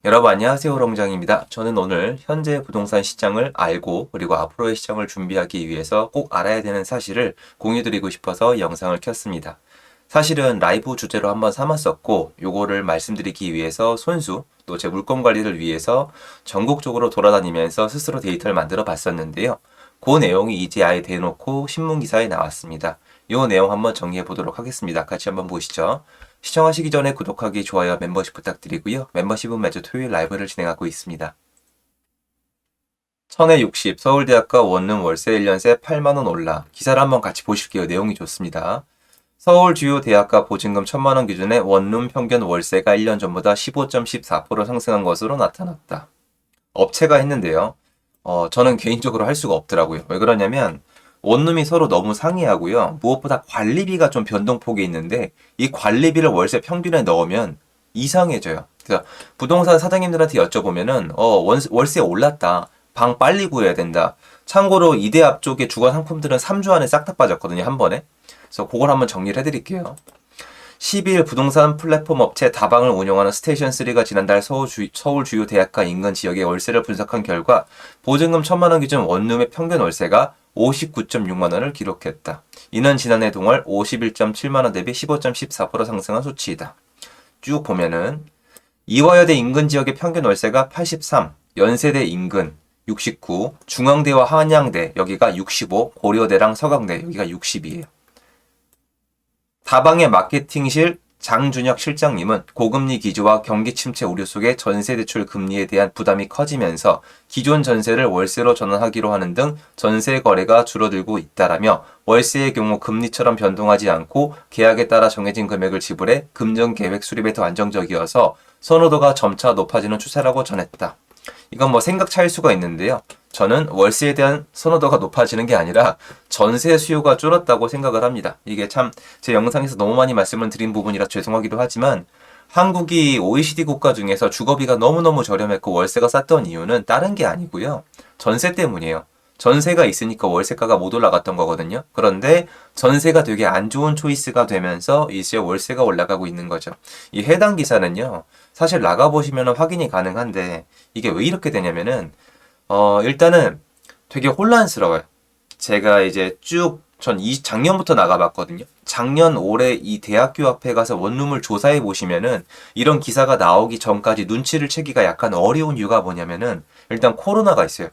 여러분 안녕하세요. 호롱장입니다. 저는 오늘 현재 부동산 시장을 알고 그리고 앞으로의 시장을 준비하기 위해서 꼭 알아야 되는 사실을 공유드리고 싶어서 영상을 켰습니다. 사실은 라이브 주제로 한번 삼았었고 요거를 말씀드리기 위해서 손수 또 제 물건 관리를 위해서 전국적으로 돌아다니면서 스스로 데이터를 만들어 봤었는데요. 그 내용이 이제 아예 대놓고 신문기사에 나왔습니다. 요 내용 한번 정리해 보도록 하겠습니다. 같이 한번 보시죠. 시청하시기 전에 구독하기, 좋아요, 멤버십 부탁드리고요. 멤버십은 매주 토요일 라이브를 진행하고 있습니다. 천에 60 서울대학가 원룸 월세 1년세 8만원 올라. 기사를 한번 같이 보실게요. 내용이 좋습니다. 서울 주요 대학가 보증금 1,000만원 기준의 원룸 평균 월세가 1년 전보다 15.14% 상승한 것으로 나타났다. 업체가 했는데요. 저는 개인적으로 할 수가 없더라고요. 왜 그러냐면 원룸이 서로 너무 상이하고요. 무엇보다 관리비가 좀 변동폭이 있는데 이 관리비를 월세 평균에 넣으면 이상해져요. 그래서 부동산 사장님들한테 여쭤보면은 월세 올랐다. 방 빨리 구해야 된다. 참고로 이대 앞쪽에 주거 상품들은 3주 안에 싹 다 빠졌거든요. 한 번에. 그래서 그걸 한번 정리를 해드릴게요. 12일 부동산 플랫폼 업체 다방을 운영하는 스테이션3가 지난달 서울 주요 대학가 인근 지역의 월세를 분석한 결과 보증금 1,000만원 기준 원룸의 평균 월세가 59.6만원을 기록했다. 이는 지난해 동월 51.7만원 대비 15.14% 상승한 수치이다. 쭉 보면은 이화여대 인근 지역의 평균 월세가 83, 연세대 인근 69, 중앙대와 한양대 여기가 65, 고려대랑 서강대 여기가 60이에요. 다방의 마케팅실 장준혁 실장님은 고금리 기조와 경기 침체 우려 속에 전세 대출 금리에 대한 부담이 커지면서 기존 전세를 월세로 전환하기로 하는 등 전세 거래가 줄어들고 있다라며 월세의 경우 금리처럼 변동하지 않고 계약에 따라 정해진 금액을 지불해 금전 계획 수립에 더 안정적이어서 선호도가 점차 높아지는 추세라고 전했다. 이건 뭐 생각 차일 수가 있는데요. 저는 월세에 대한 선호도가 높아지는 게 아니라 전세 수요가 줄었다고 생각을 합니다. 이게 참 제 영상에서 너무 많이 말씀을 드린 부분이라 죄송하기도 하지만 한국이 OECD 국가 중에서 주거비가 너무너무 저렴했고 월세가 쌌던 이유는 다른 게 아니고요. 전세 때문이에요. 전세가 있으니까 월세가가 못 올라갔던 거거든요. 그런데 전세가 되게 안 좋은 초이스가 되면서 이제 월세가 올라가고 있는 거죠. 이 해당 기사는요. 사실 나가보시면 확인이 가능한데 이게 왜 이렇게 되냐면은 일단은 되게 혼란스러워요. 제가 이제 전 작년부터 나가봤거든요. 작년 올해 이 대학교 앞에 가서 원룸을 조사해 보시면은 이런 기사가 나오기 전까지 눈치를 채기가 약간 어려운 이유가 뭐냐면은 일단 코로나가 있어요.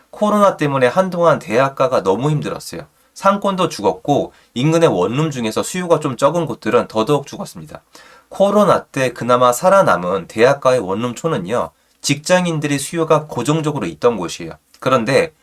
코로나 때문에 한동안 대학가가 너무 힘들었어요. 상권도 죽었고 인근의 원룸 중에서 수요가 좀 적은 곳들은 더더욱 죽었습니다. 코로나 때 그나마 살아남은 대학가의 원룸촌은요. 직장인들의 수요가 고정적으로 있던 곳이에요. 그런데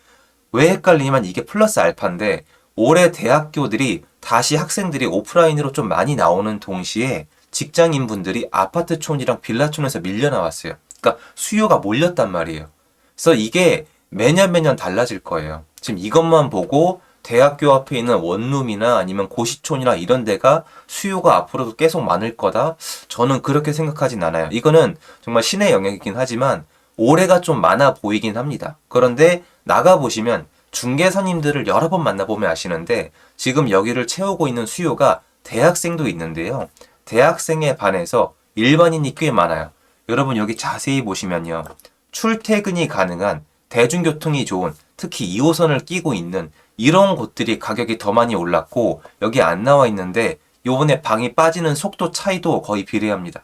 왜 헷갈리냐면 이게 플러스 알파인데 올해 대학교들이 다시 학생들이 오프라인으로 좀 많이 나오는 동시에 직장인분들이 아파트촌이랑 빌라촌에서 밀려 나왔어요. 그러니까 수요가 몰렸단 말이에요. 그래서 이게 매년 달라질 거예요. 지금 이것만 보고 대학교 앞에 있는 원룸이나 아니면 고시촌이나 이런 데가 수요가 앞으로도 계속 많을 거다? 저는 그렇게 생각하진 않아요. 이거는 정말 신의 영역이긴 하지만 올해가 좀 많아 보이긴 합니다. 그런데 나가보시면 중개사님들을 여러 번 만나보면 아시는데 지금 여기를 채우고 있는 수요가 대학생도 있는데요. 대학생에 반해서 일반인이 꽤 많아요. 여러분 여기 자세히 보시면요. 출퇴근이 가능한 대중교통이 좋은 특히 2호선을 끼고 있는 이런 곳들이 가격이 더 많이 올랐고 여기 안 나와 있는데 요번에 방이 빠지는 속도 차이도 거의 비례합니다.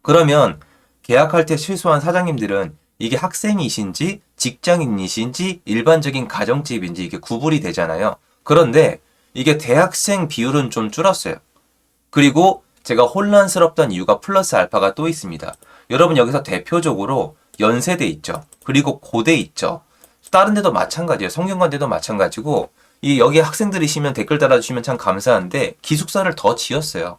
그러면 계약할 때 실수한 사장님들은 이게 학생이신지 직장인이신지 일반적인 가정집인지 이게 구분이 되잖아요. 그런데 이게 대학생 비율은 좀 줄었어요. 그리고 제가 혼란스럽던 이유가 플러스 알파가 또 있습니다. 여러분 여기서 대표적으로 연세대 있죠. 그리고 고대 있죠. 다른 데도 마찬가지예요. 성균관대도 마찬가지고 여기 학생들이시면 댓글 달아주시면 참 감사한데 기숙사를 더 지었어요.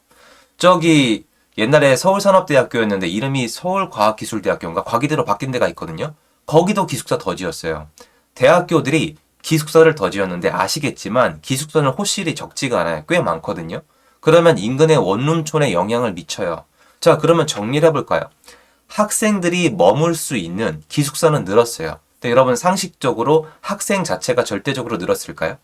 저기 옛날에 서울산업대학교였는데 이름이 서울과학기술대학교인가 과기대로 바뀐 데가 있거든요. 거기도 기숙사 더 지었어요. 대학교들이 기숙사를 더 지었는데 아시겠지만 기숙사는 호실이 적지가 않아요. 꽤 많거든요. 그러면 인근의 원룸촌에 영향을 미쳐요. 자, 그러면 정리를 해볼까요? 학생들이 머물 수 있는 기숙사는 늘었어요. 근데 여러분 상식적으로 학생 자체가 절대적으로 늘었을까요?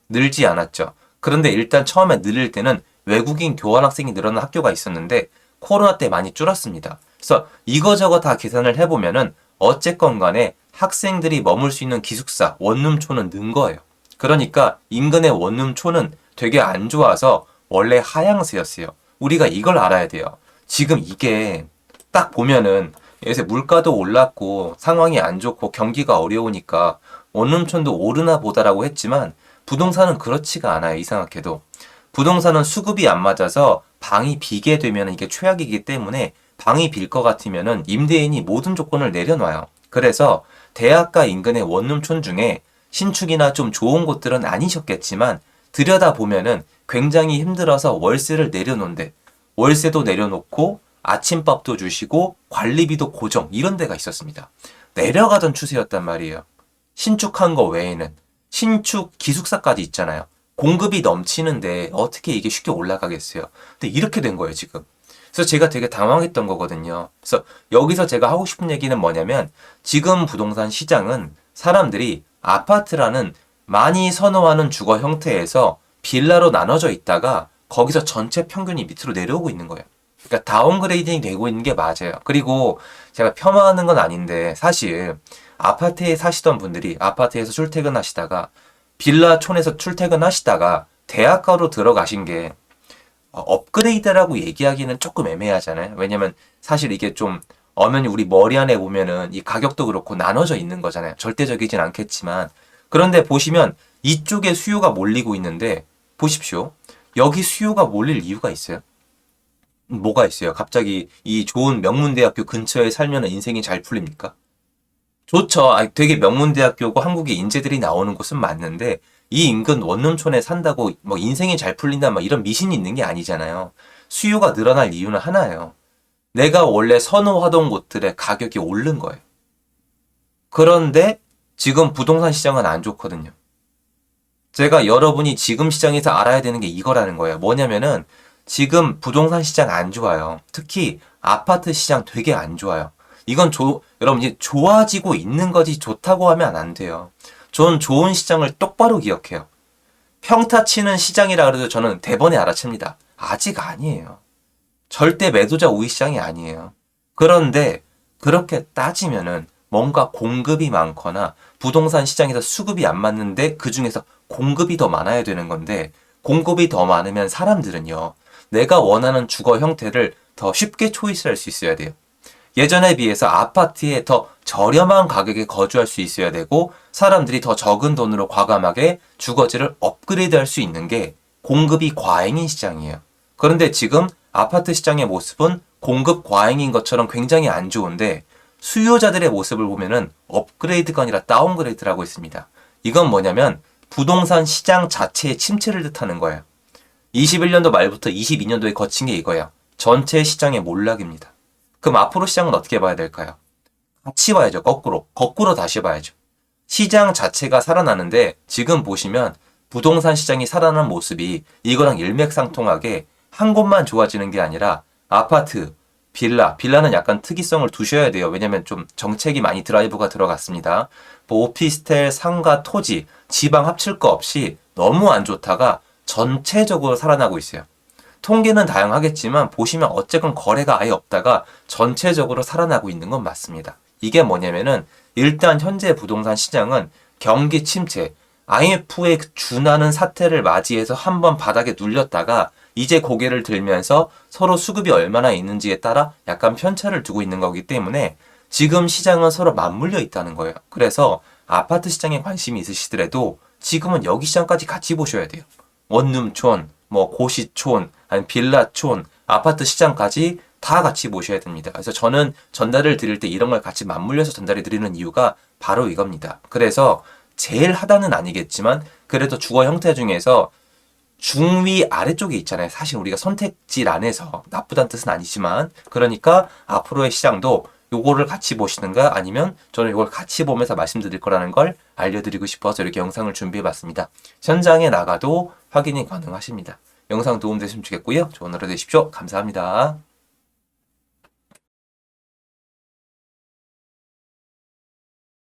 늘지 않았죠. 그런데 일단 처음에 늘릴 때는 외국인 교환학생이 늘어난 학교가 있었는데 코로나 때 많이 줄었습니다. 그래서 이거저거 다 계산을 해보면은 어쨌건 간에 학생들이 머물 수 있는 기숙사, 원룸촌은 는 거예요. 그러니까 인근의 원룸촌은 되게 안 좋아서 원래 하향세였어요. 우리가 이걸 알아야 돼요. 지금 이게 딱 보면은 요새 물가도 올랐고 상황이 안 좋고 경기가 어려우니까 원룸촌도 오르나 보다라고 했지만 부동산은 그렇지가 않아요. 이상하게도. 부동산은 수급이 안 맞아서 방이 비게 되면 이게 최악이기 때문에 방이 빌 것 같으면은 임대인이 모든 조건을 내려놔요. 그래서 대학가 인근의 원룸촌 중에 신축이나 좀 좋은 곳들은 아니셨겠지만 들여다보면은 굉장히 힘들어서 월세를 내려놓는데 월세도 내려놓고 아침밥도 주시고 관리비도 고정 이런 데가 있었습니다. 내려가던 추세였단 말이에요. 신축한 거 외에는 신축 기숙사까지 있잖아요. 공급이 넘치는데 어떻게 이게 쉽게 올라가겠어요. 근데 이렇게 된 거예요, 지금. 그래서 제가 되게 당황했던 거거든요. 그래서 여기서 제가 하고 싶은 얘기는 뭐냐면 지금 부동산 시장은 사람들이 아파트라는 많이 선호하는 주거 형태에서 빌라로 나눠져 있다가 거기서 전체 평균이 밑으로 내려오고 있는 거예요. 그러니까 다운그레이딩이 되고 있는 게 맞아요. 그리고 제가 폄하하는 건 아닌데 사실 아파트에 사시던 분들이 아파트에서 출퇴근하시다가 빌라촌에서 출퇴근하시다가 대학가로 들어가신 게 업그레이드라고 얘기하기는 조금 애매하잖아요. 왜냐면 사실 이게 좀 엄연히 우리 머리 안에 보면은 이 가격도 그렇고 나눠져 있는 거잖아요. 절대적이진 않겠지만. 그런데 보시면 이쪽에 수요가 몰리고 있는데 보십시오. 여기 수요가 몰릴 이유가 있어요? 뭐가 있어요? 갑자기 이 좋은 명문대학교 근처에 살면 인생이 잘 풀립니까? 좋죠. 되게 명문대학교고 한국에 인재들이 나오는 곳은 맞는데 이 인근 원룸촌에 산다고 뭐 인생이 잘 풀린다 막 이런 미신이 있는 게 아니잖아요. 수요가 늘어날 이유는 하나예요. 내가 원래 선호하던 곳들의 가격이 오른 거예요. 그런데 지금 부동산 시장은 안 좋거든요. 제가 여러분이 지금 시장에서 알아야 되는 게 이거라는 거예요. 뭐냐면은 지금 부동산 시장 안 좋아요. 특히 아파트 시장 되게 안 좋아요. 이건 여러분 이제 좋아지고 있는 거지 좋다고 하면 안 돼요. 전 좋은 시장을 똑바로 기억해요. 평타 치는 시장이라 그래도 저는 대번에 알아챕니다. 아직 아니에요. 절대 매도자 우위 시장이 아니에요. 그런데 그렇게 따지면은 뭔가 공급이 많거나 부동산 시장에서 수급이 안 맞는데 그 중에서 공급이 더 많아야 되는 건데 공급이 더 많으면 사람들은요. 내가 원하는 주거 형태를 더 쉽게 초이스할 수 있어야 돼요. 예전에 비해서 아파트에 더 저렴한 가격에 거주할 수 있어야 되고 사람들이 더 적은 돈으로 과감하게 주거지를 업그레이드할 수 있는 게 공급이 과잉인 시장이에요. 그런데 지금 아파트 시장의 모습은 공급 과잉인 것처럼 굉장히 안 좋은데 수요자들의 모습을 보면은 업그레이드가 아니라 다운그레이드라고 있습니다. 이건 뭐냐면 부동산 시장 자체의 침체를 뜻하는 거예요. 21년도 말부터 22년도에 거친 게 이거예요. 전체 시장의 몰락입니다. 그럼 앞으로 시장은 어떻게 봐야 될까요? 같이 봐야죠. 거꾸로 다시 봐야죠. 시장 자체가 살아나는데 지금 보시면 부동산 시장이 살아나는 모습이 이거랑 일맥상통하게 한 곳만 좋아지는 게 아니라 아파트, 빌라는 약간 특이성을 두셔야 돼요. 왜냐면 좀 정책이 많이 드라이브가 들어갔습니다. 뭐 오피스텔, 상가, 토지, 지방 합칠 거 없이 너무 안 좋다가 전체적으로 살아나고 있어요. 통계는 다양하겠지만 보시면 어쨌건 거래가 아예 없다가 전체적으로 살아나고 있는 건 맞습니다. 이게 뭐냐면은 일단 현재 부동산 시장은 경기 침체, IMF에 준하는 사태를 맞이해서 한번 바닥에 눌렸다가 이제 고개를 들면서 서로 수급이 얼마나 있는지에 따라 약간 편차를 두고 있는 거기 때문에 지금 시장은 서로 맞물려 있다는 거예요. 그래서 아파트 시장에 관심이 있으시더라도 지금은 여기 시장까지 같이 보셔야 돼요. 원룸촌, 뭐 고시촌, 아니 빌라촌, 아파트 시장까지 다 같이 보셔야 됩니다. 그래서 저는 전달을 드릴 때 이런 걸 같이 맞물려서 전달해 드리는 이유가 바로 이겁니다. 그래서 제일 하단은 아니겠지만 그래도 주거 형태 중에서 중위 아래쪽에 있잖아요. 사실 우리가 선택지를 안에서 나쁘다는 뜻은 아니지만 그러니까 앞으로의 시장도 요거를 같이 보시는가 아니면 저는 이걸 같이 보면서 말씀드릴 거라는 걸 알려드리고 싶어서 이렇게 영상을 준비해봤습니다. 현장에 나가도 확인이 가능하십니다. 영상 도움되시면 좋겠고요. 좋은 하루 되십시오. 감사합니다.